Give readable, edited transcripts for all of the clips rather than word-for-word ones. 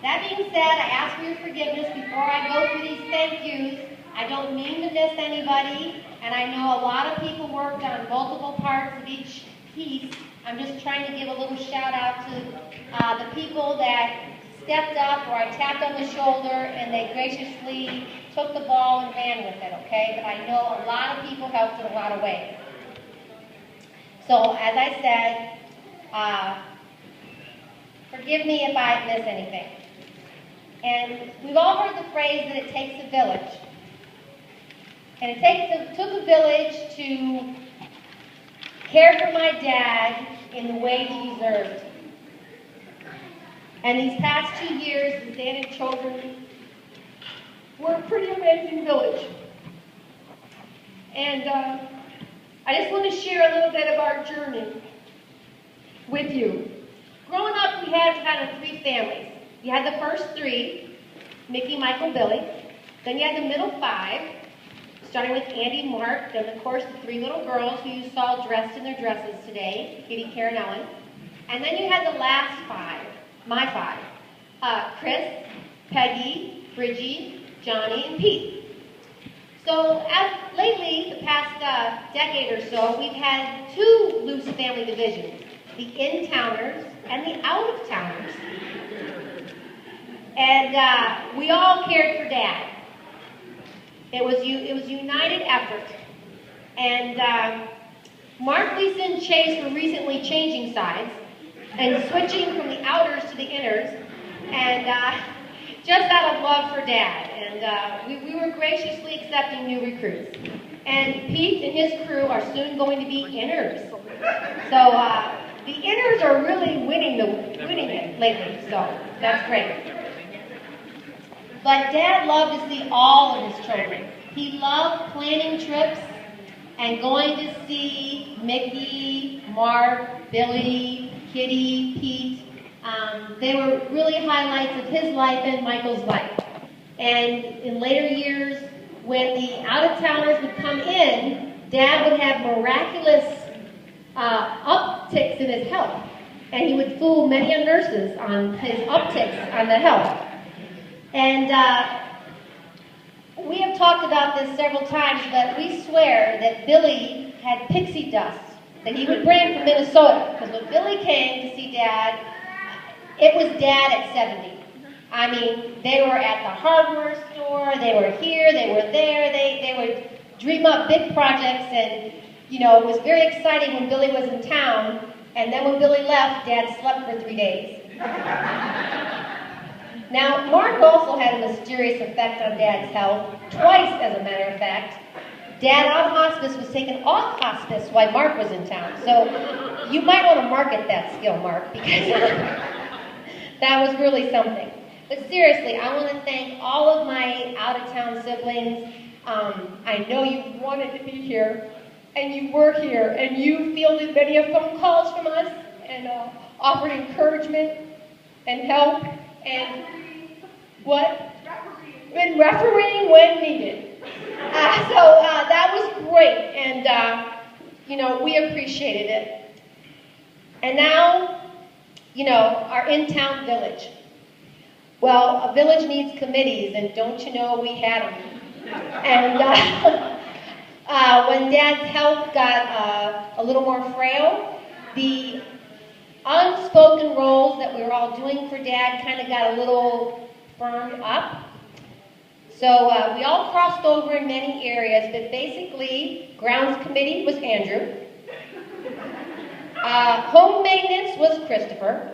That being said, I ask for your forgiveness before I go through these thank yous. I don't mean to miss anybody, and I know a lot of people worked on multiple parts of each piece. I'm just trying to give a little shout out to the people that stepped up, or I tapped on the shoulder, and they graciously took the ball and ran with it, okay? But I know a lot of people helped in a lot of ways. So, as I said, forgive me if I miss anything. And we've all heard the phrase that it takes a village. And it took a village to care for my dad in the way he deserved. And these past 2 years, the Xanet children were a pretty amazing village. And I just want to share a little bit of our journey with you. Growing up, we had kind of 3 families. You had the first 3, Mickey, Michael, Billy. Then you had the middle 5, starting with Andy, Mark, then of course the 3 little girls who you saw dressed in their dresses today, Kitty, Karen, Ellen. And then you had the last 5, my 5, Chris, Peggy, Bridgie, Johnny, and Pete. So lately, the past decade or so, we've had 2 loose family divisions, the in-towners and the out-of-towners. And we all cared for Dad. It was united effort. And Mark, Lisa, and Chase were recently changing sides and switching from the outers to the inners, and just out of love for Dad. And we were graciously accepting new recruits. And Pete and his crew are soon going to be inners. So the inners are really winning it lately, so that's great. But Dad loved to see all of his children. He loved planning trips and going to see Mickey, Mark, Billy, Kitty, Pete. They were really highlights of his life and Michael's life. And in later years, when the out-of-towners would come in, Dad would have miraculous upticks in his health. And he would fool many nurses on his upticks on the health. And we have talked about this several times, but we swear that Billy had pixie dust that he would bring from Minnesota. Because when Billy came to see Dad, it was Dad at 70. I mean, they were at the hardware store, they were here, they were there, they would dream up big projects, and, you know, it was very exciting when Billy was in town, and then when Billy left, Dad slept for 3 days. Now, Mark also had a mysterious effect on Dad's health, twice as a matter of fact. Dad on hospice was taken off hospice while Mark was in town. So you might want to market that skill, Mark, because that was really something. But seriously, I want to thank all of my out-of-town siblings. I know you wanted to be here, and you were here, and you fielded many phone calls from us, and offered encouragement and help, and what? And refereeing when needed. So that was great, and you know, we appreciated it. And now, you know, our in-town village. Well, a village needs committees, and don't you know we had them. And when Dad's health got a little more frail, the unspoken roles that we were all doing for Dad kind of got a little firmed up. So we all crossed over in many areas, but basically, grounds committee was Andrew. Home maintenance was Christopher.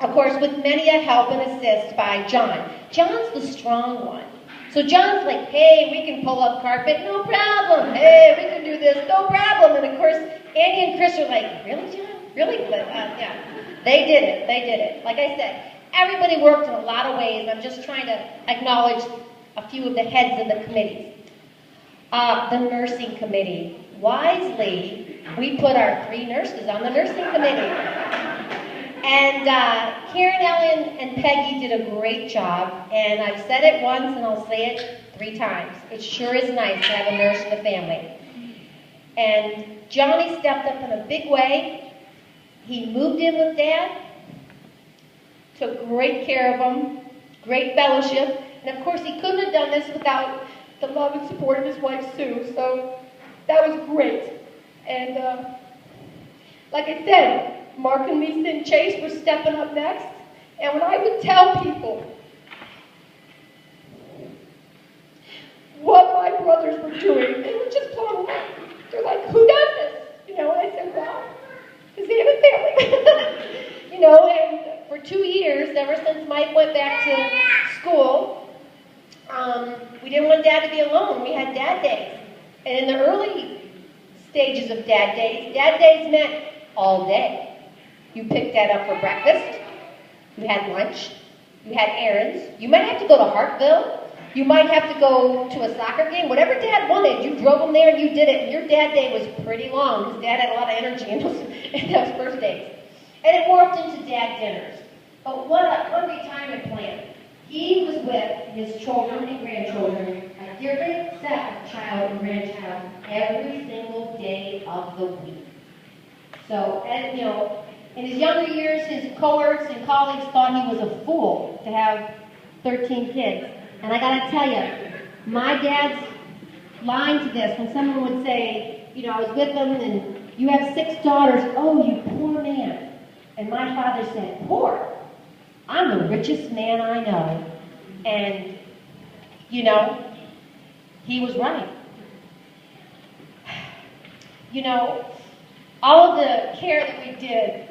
Of course, with many a help and assist by John. John's the strong one. So John's like, hey, we can pull up carpet, no problem. Hey, we can do this, no problem. And of course, Andy and Chris are like, really, John? Really? But yeah, they did it. Like I said, everybody worked in a lot of ways. I'm just trying to acknowledge a few of the heads of the committees. The nursing committee. Wisely, we put our 3 nurses on the nursing committee. And Karen, Ellen, and Peggy did a great job. And I've said it once, and I'll say it 3 times. It sure is nice to have a nurse in the family. And Johnny stepped up in a big way. He moved in with Dad. took great care of them, great fellowship, and of course he couldn't have done this without the love and support of his wife Sue, so that was great. And like I said, Mark and Lisa and Chase were stepping up next, and when I would tell people what my brothers were doing, they were just blown away. They're like, who does this? You know, and I said, well, because they have a family. You know, and for 2 years, ever since Mike went back to school, we didn't want Dad to be alone. We had Dad Days. And in the early stages of Dad Days meant all day. You picked Dad up for breakfast. You had lunch. You had errands. You might have to go to Hartville. You might have to go to a soccer game. Whatever Dad wanted, you drove him there and you did it. And your Dad Day was pretty long because Dad had a lot of energy in those first days. And it morphed into Dad dinners. But what a retirement plan. He was with his children and grandchildren, a different set of child and grandchild, every single day of the week. So, and you know, in his younger years, his cohorts and colleagues thought he was a fool to have 13 kids. And I gotta tell you, my dad's line to this, when someone would say, you know, I was with them and you have 6 daughters, oh, you poor man. And my father said, poor? I'm the richest man I know. And, you know, he was right. You know, all of the care that we did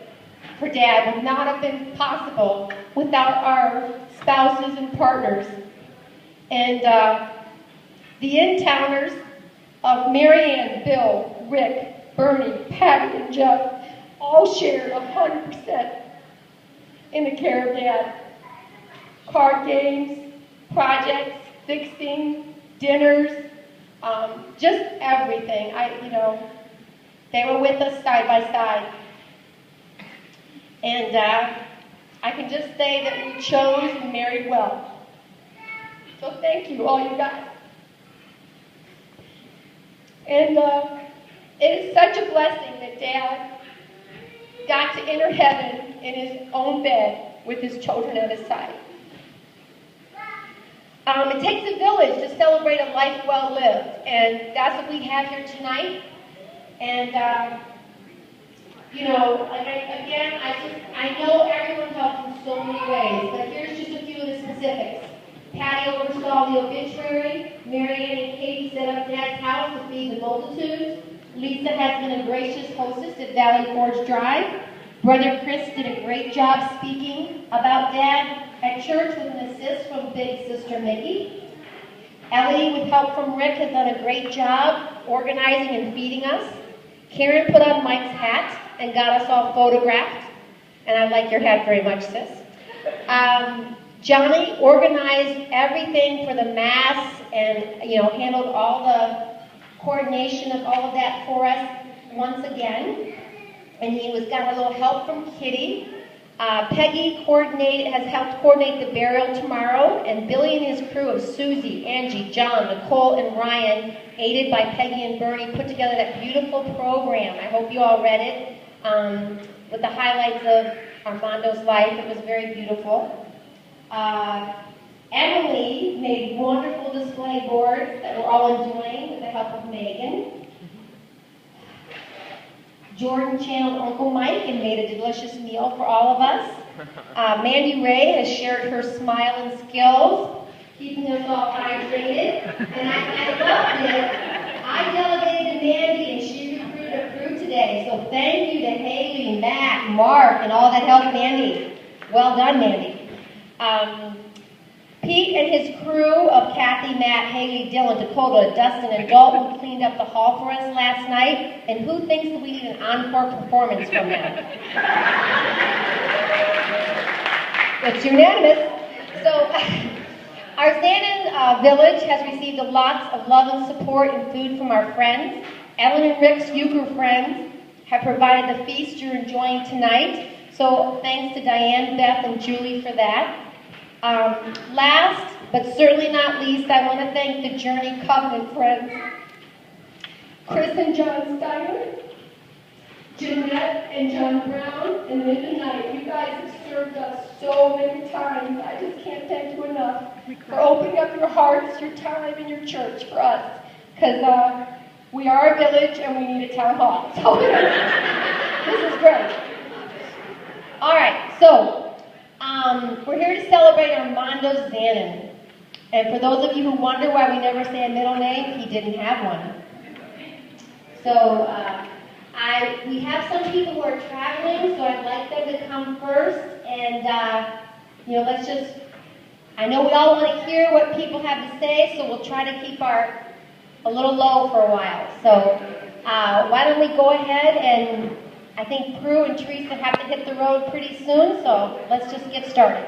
for Dad would not have been possible without our spouses and partners. And the in-towners of Marianne, Bill, Rick, Bernie, Patty, and Jeff all shared 100% in the care of Dad. Card games, projects, fixing, dinners, just everything. You know, they were with us side by side. And I can just say that we chose and married well. So thank you, all you guys. And it is such a blessing that Dad got to enter heaven in his own bed with his children at his side. It takes a village to celebrate a life well lived, and that's what we have here tonight. And you know, I know everyone helps in so many ways, but here's just a few of the specifics. Patty oversaw the obituary. Marianne and Katie set up Dad's house to feed the multitudes. Lisa has been a gracious hostess at Valley Forge Drive. Brother Chris did a great job speaking about Dad at church with an assist from Big Sister Mickey. Ellie, with help from Rick, has done a great job organizing and feeding us. Karen put on Mike's hat and got us all photographed. And I like your hat very much, sis. Johnny organized everything for the Mass and, you know, handled all the coordination of all of that for us once again. And he got a little help from Kitty. Peggy has helped coordinate the burial tomorrow, and Billy and his crew of Susie, Angie, John, Nicole, and Ryan, aided by Peggy and Bernie, put together that beautiful program. I hope you all read it, with the highlights of Armando's life. It was very beautiful. Emily made wonderful display boards that we're all enjoying with the help of Megan. Jordan channeled Uncle Mike and made a delicious meal for all of us. Mandy Ray has shared her smile and skills, keeping us all hydrated. And I loved it. I delegated to Mandy and she recruited a crew today. So thank you to Haley, Matt, Mark, and all that helped Mandy. Well done, Mandy. Pete and his crew of Kathy, Matt, Haley, Dylan, Dakota, Dustin, and Dalton cleaned up the hall for us last night. And who thinks that we need an encore performance from them? It's unanimous. So, our Xanon village has received lots of love and support and food from our friends. Ellen and Rick's Euchre friends have provided the feast you're enjoying tonight. So, thanks to Diane, Beth, and Julie for that. Last, but certainly not least, I want to thank the Journey Covenant friends, Chris and John Steiner, Jeanette and John Brown and Linda Knight. You guys have served us so many times. I just can't thank you enough for opening up your hearts, your time, and your church for us. Because we are a village and we need a town hall. So this is great. All right, so we're here to celebrate Armando Zanin. And for those of you who wonder why we never say a middle name, he didn't have one. So we have some people who are traveling, so I'd like them to come first. And, let's just, I know we all want to hear what people have to say, so we'll try to keep a little low for a while. So why don't we go ahead, and I think Prue and Teresa have to hit the road pretty soon, so let's just get started.